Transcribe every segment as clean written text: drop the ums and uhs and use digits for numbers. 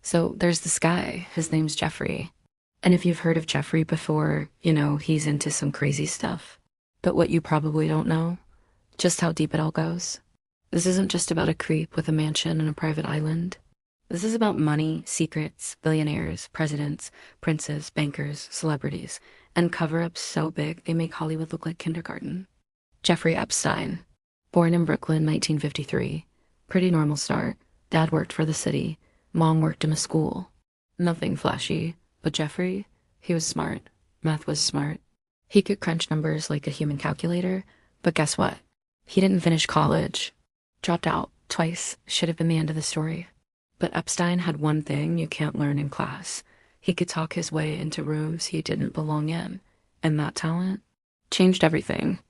So there's this guy, his name's Jeffrey. And if you've heard of Jeffrey before, you know, he's into some crazy stuff. But what you probably don't know, just how deep it all goes. This isn't just about a creep with a mansion and a private island. This is about money, secrets, billionaires, presidents, princes, bankers, celebrities, and cover-ups so big they make Hollywood look like kindergarten. Jeffrey Epstein, born in Brooklyn, 1953. Pretty normal start. Dad worked for the city. Mom worked in a school. Nothing flashy, but Jeffrey, he was smart. Math was smart. He could crunch numbers like a human calculator, but guess what? He didn't finish college. Dropped out twice, should have been the end of the story. But Epstein had one thing you can't learn in class. He could talk his way into rooms he didn't belong in, and that talent changed everything.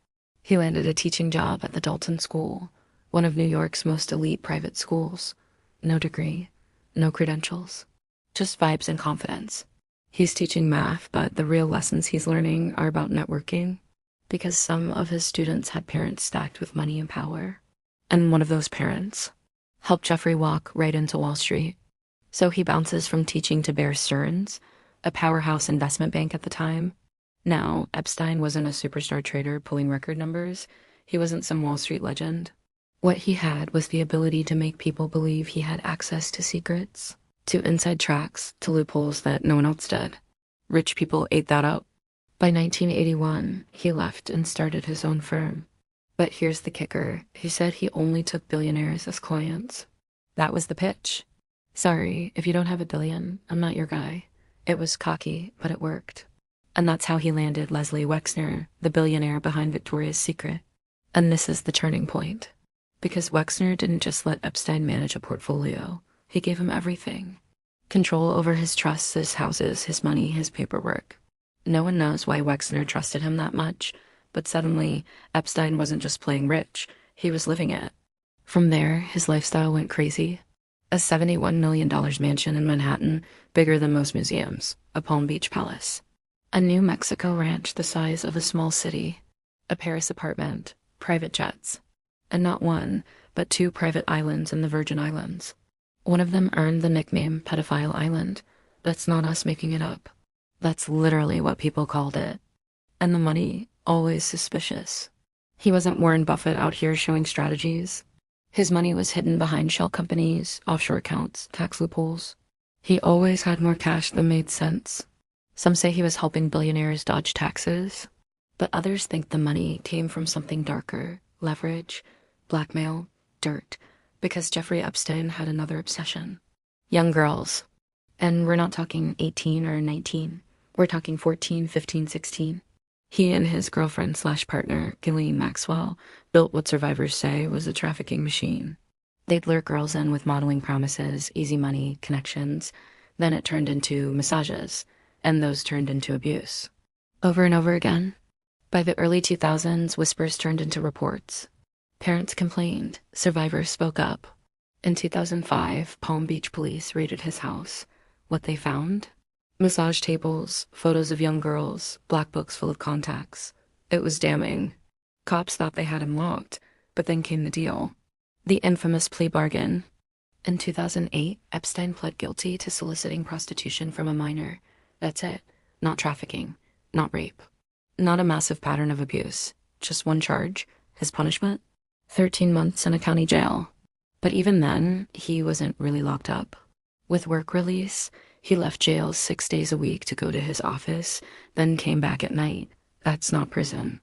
He landed a teaching job at the Dalton School, one of New York's most elite private schools. No degree, no credentials, just vibes and confidence. He's teaching math, but the real lessons he's learning are about networking, because some of his students had parents stacked with money and power. And one of those parents helped Jeffrey walk right into Wall Street. So he bounces from teaching to Bear Stearns, a powerhouse investment bank at the time. Now, Epstein wasn't a superstar trader pulling record numbers. He wasn't some Wall Street legend. What he had was the ability to make people believe he had access to secrets, to inside tracks, to loopholes that no one else did. Rich people ate that up. By 1981, he left and started his own firm. But here's the kicker. He said he only took billionaires as clients. That was the pitch. Sorry, if you don't have a billion, I'm not your guy. It was cocky, but it worked. And that's how he landed Leslie Wexner, the billionaire behind Victoria's Secret. And this is the turning point. Because Wexner didn't just let Epstein manage a portfolio. He gave him everything. Control over his trusts, his houses, his money, his paperwork. No one knows why Wexner trusted him that much, but suddenly, Epstein wasn't just playing rich, he was living it. From there, his lifestyle went crazy. A $71 million mansion in Manhattan, bigger than most museums, a Palm Beach palace. A New Mexico ranch the size of a small city, a Paris apartment, private jets, and not one, but two private islands in the Virgin Islands. One of them earned the nickname Pedophile Island. That's not us making it up. That's literally what people called it. And the money, always suspicious. He wasn't Warren Buffett out here showing strategies. His money was hidden behind shell companies, offshore accounts, tax loopholes. He always had more cash than made sense. Some say he was helping billionaires dodge taxes, but others think the money came from something darker, leverage, blackmail, dirt, because Jeffrey Epstein had another obsession. Young girls. And we're not talking 18 or 19. We're talking 14, 15, 16. He and his girlfriend/partner, Ghislaine Maxwell, built what survivors say was a trafficking machine. They'd lure girls in with modeling promises, easy money, connections. Then it turned into massages, and those turned into abuse. Over and over again. By the early 2000s, whispers turned into reports. Parents complained. Survivors spoke up. In 2005, Palm Beach police raided his house. What they found? Massage tables, photos of young girls, black books full of contacts. It was damning. Cops thought they had him locked, but then came the deal. The infamous plea bargain. In 2008, Epstein pled guilty to soliciting prostitution from a minor. That's it. Not trafficking. Not rape. Not a massive pattern of abuse. Just one charge. His punishment? 13 months in a county jail. But even then, he wasn't really locked up. With work release, he left jail 6 days a week to go to his office, then came back at night. That's not prison.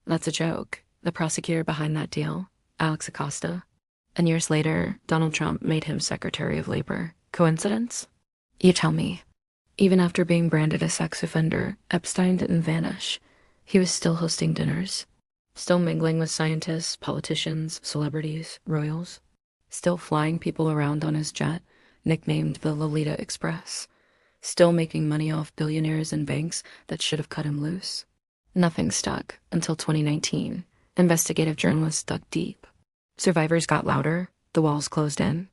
That's a joke. The prosecutor behind that deal, Alex Acosta. And years later, Donald Trump made him Secretary of Labor. Coincidence? You tell me. Even after being branded a sex offender, Epstein didn't vanish. He was still hosting dinners. Still mingling with scientists, politicians, celebrities, royals. Still flying people around on his jet, nicknamed the Lolita Express. Still making money off billionaires and banks that should have cut him loose. Nothing stuck until 2019. Investigative journalists dug deep. Survivors got louder. The walls closed in.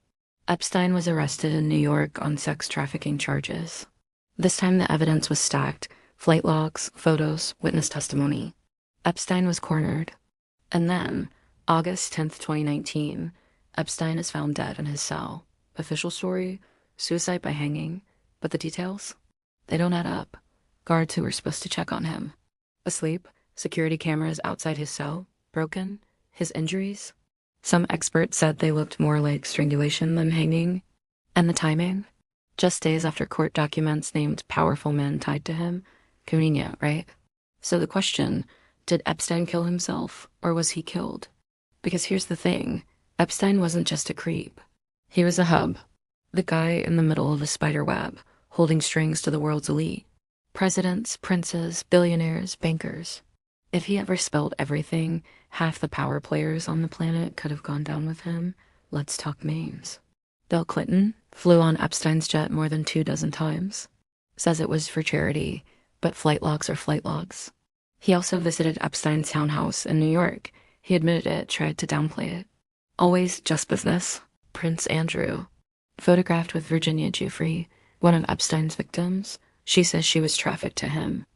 Epstein was arrested in New York on sex trafficking charges. This time the evidence was stacked. Flight logs, photos, witness testimony. Epstein was cornered. And then, August 10th, 2019, Epstein is found dead in his cell. Official story? suicide by hanging, but the details? They don't add up. Guards who were supposed to check on him. Asleep, security cameras outside his cell, broken, his injuries. Some experts said they looked more like strangulation than hanging. And the timing? Just days after court documents named powerful men tied to him. Convenient, right? So the question, did Epstein kill himself, or was he killed? Because here's the thing, Epstein wasn't just a creep. He was a hub. The guy in the middle of a spider web, holding strings to the world's elite. Presidents, princes, billionaires, bankers. If he ever spilled everything, half the power players on the planet could have gone down with him. Let's talk names. Bill Clinton flew on Epstein's jet more than 24 times. Says it was for charity, but flight logs are flight logs. He also visited Epstein's townhouse in New York. He admitted it, tried to downplay it. Always just business. Prince Andrew. Photographed with Virginia Giuffre, one of Epstein's victims. She says she was trafficked to him.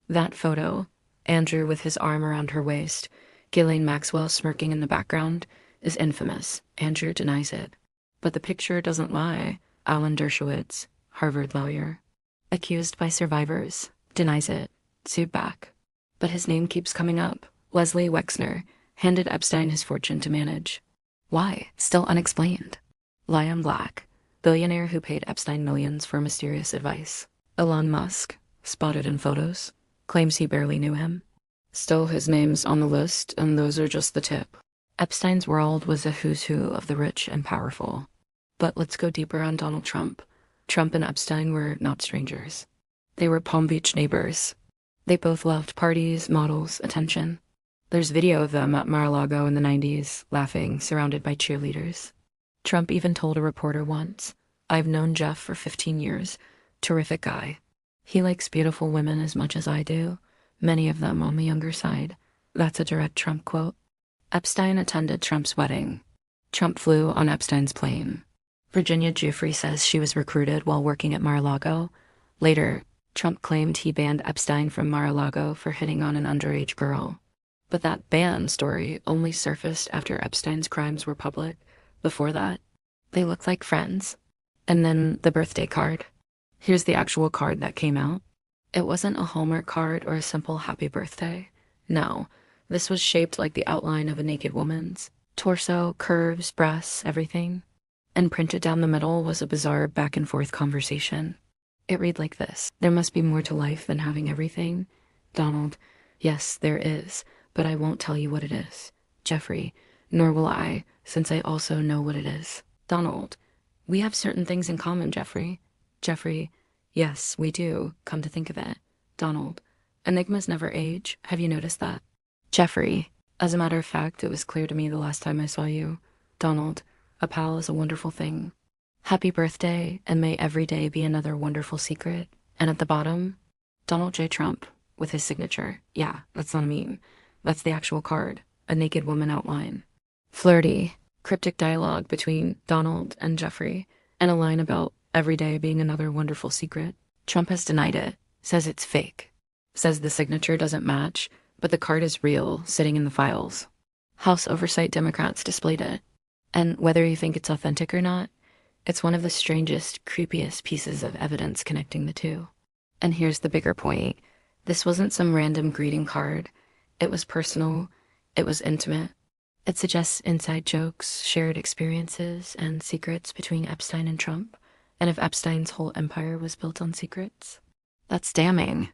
That photo, Andrew with his arm around her waist, Ghislaine Maxwell smirking in the background, is infamous. Andrew denies it. But the picture doesn't lie. Alan Dershowitz, Harvard lawyer. Accused by survivors, denies it, sued back. But his name keeps coming up. Leslie Wexner handed Epstein his fortune to manage. Why? Still unexplained. Liam Black, billionaire who paid Epstein millions for mysterious advice. Elon Musk, spotted in photos, claims he barely knew him. Still, his name's on the list, and those are just the tip. Epstein's world was a who's who of the rich and powerful. But let's go deeper on Donald Trump. Trump and Epstein were not strangers. They were Palm Beach neighbors. They both loved parties, models, attention. There's video of them at Mar-a-Lago in the 90s, laughing, surrounded by cheerleaders. Trump even told a reporter once, "I've known Jeff for 15 years. Terrific guy. He likes beautiful women as much as I do, many of them on the younger side." That's a direct Trump quote. Epstein attended Trump's wedding. Trump flew on Epstein's plane. Virginia Giuffre says she was recruited while working at Mar-a-Lago. Later, Trump claimed he banned Epstein from Mar-a-Lago for hitting on an underage girl. But that ban story only surfaced after Epstein's crimes were public. Before that, they looked like friends. And then the birthday card. Here's the actual card that came out. It wasn't a Hallmark card or a simple happy birthday. No, this was shaped like the outline of a naked woman's. Torso, curves, breasts, everything. And printed down the middle was a bizarre back-and-forth conversation. It read like this: "There must be more to life than having everything. Donald, yes, there is, but I won't tell you what it is. Jeffrey, nor will I, since I also know what it is. Donald, we have certain things in common, Jeffrey. Jeffrey, yes, we do, come to think of it. Donald, enigmas never age. Have you noticed that? Jeffrey, as a matter of fact, it was clear to me the last time I saw you. Donald, a pal is a wonderful thing. Happy birthday, and may every day be another wonderful secret." And at the bottom, Donald J. Trump, with his signature. Yeah, that's not a meme. That's the actual card, a naked woman outline. Flirty, cryptic dialogue between Donald and Jeffrey, and a line about every day being another wonderful secret. Trump has denied it, says it's fake, says the signature doesn't match, but the card is real, sitting in the files. House Oversight Democrats displayed it. And whether you think it's authentic or not, it's one of the strangest, creepiest pieces of evidence connecting the two. And here's the bigger point. This wasn't some random greeting card. It was personal. It was intimate. It suggests inside jokes, shared experiences, and secrets between Epstein and Trump. And if Epstein's whole empire was built on secrets, that's damning.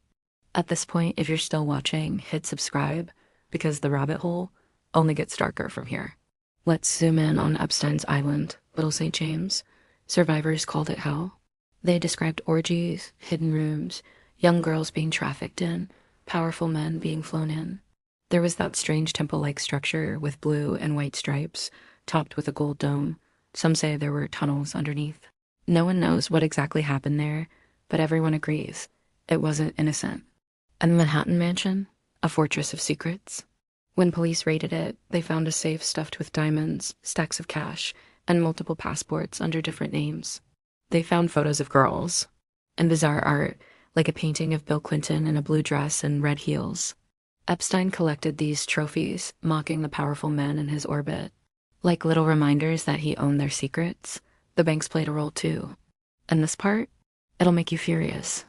At this point, if you're still watching, hit subscribe, because the rabbit hole only gets darker from here. Let's zoom in on Epstein's island, Little St. James. Survivors called it hell. They described orgies, hidden rooms, young girls being trafficked in, powerful men being flown in. There was that strange temple-like structure with blue and white stripes, topped with a gold dome. Some say there were tunnels underneath. No one knows what exactly happened there, but everyone agrees it wasn't innocent. And the Manhattan Mansion, a fortress of secrets. When police raided it, they found a safe stuffed with diamonds, stacks of cash, and multiple passports under different names. They found photos of girls, and bizarre art, like a painting of Bill Clinton in a blue dress and red heels. Epstein collected these trophies, mocking the powerful men in his orbit. Like little reminders that he owned their secrets, the banks played a role too. And this part, it'll make you furious.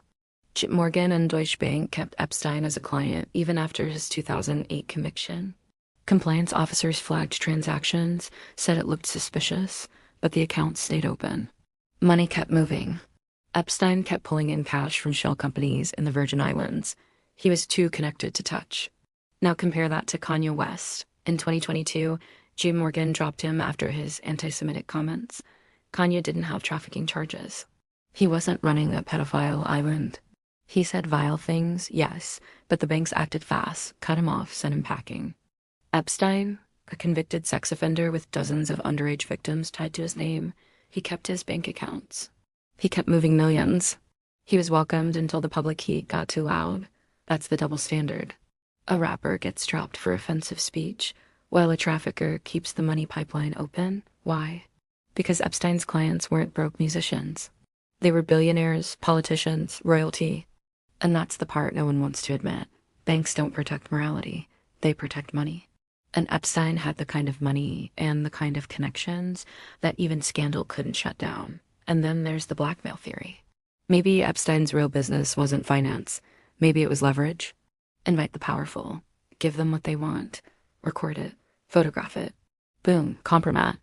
J. Morgan and Deutsche Bank kept Epstein as a client even after his 2008 conviction. Compliance officers flagged transactions, said it looked suspicious, but the accounts stayed open. Money kept moving. Epstein kept pulling in cash from shell companies in the Virgin Islands. He was too connected to touch. Now compare that to Kanye West. In 2022, J. Morgan dropped him after his anti-Semitic comments. Kanye didn't have trafficking charges. He wasn't running a pedophile island. He said vile things, yes, but the banks acted fast, cut him off, sent him packing. Epstein, a convicted sex offender with dozens of underage victims tied to his name, he kept his bank accounts. He kept moving millions. He was welcomed until the public heat got too loud. That's the double standard. A rapper gets dropped for offensive speech, while a trafficker keeps the money pipeline open. Why? Because Epstein's clients weren't broke musicians. They were billionaires, politicians, royalty. And that's the part no one wants to admit. Banks don't protect morality. They protect money. And Epstein had the kind of money and the kind of connections that even scandal couldn't shut down. And then there's the blackmail theory. Maybe Epstein's real business wasn't finance. Maybe it was leverage. Invite the powerful. Give them what they want. Record it. Photograph it. Boom, compromat.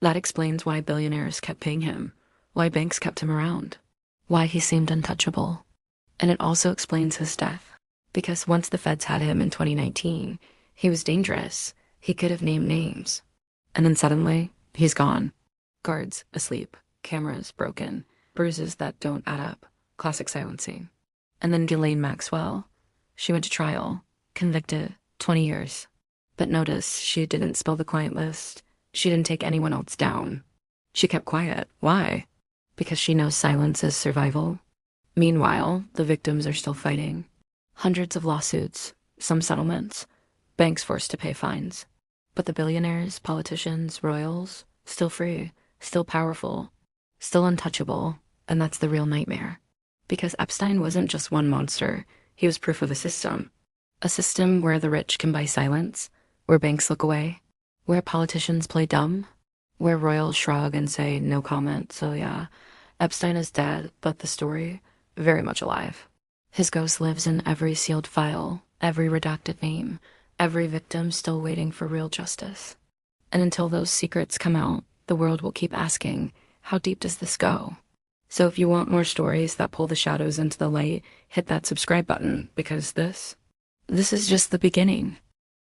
That explains why billionaires kept paying him. Why banks kept him around. Why he seemed untouchable. And it also explains his death. Because once the feds had him in 2019, he was dangerous. He could have named names. And then suddenly, he's gone. Guards asleep. Cameras broken. Bruises that don't add up. Classic silencing. And then Ghislaine Maxwell. She went to trial. Convicted. 20 years. But notice, she didn't spill the client list. She didn't take anyone else down. She kept quiet. Why? Because she knows silence is survival. Meanwhile, the victims are still fighting. Hundreds of lawsuits. Some settlements. Banks forced to pay fines. But the billionaires, politicians, royals, still free, still powerful, still untouchable, and that's the real nightmare. Because Epstein wasn't just one monster, he was proof of a system. A system where the rich can buy silence, where banks look away, where politicians play dumb, where royals shrug and say no comment, so yeah, Epstein is dead, but the story, very much alive. His ghost lives in every sealed file, every redacted name, every victim still waiting for real justice. And until those secrets come out, the world will keep asking, how deep does this go? So if you want more stories that pull the shadows into the light, hit that subscribe button, because this is just the beginning.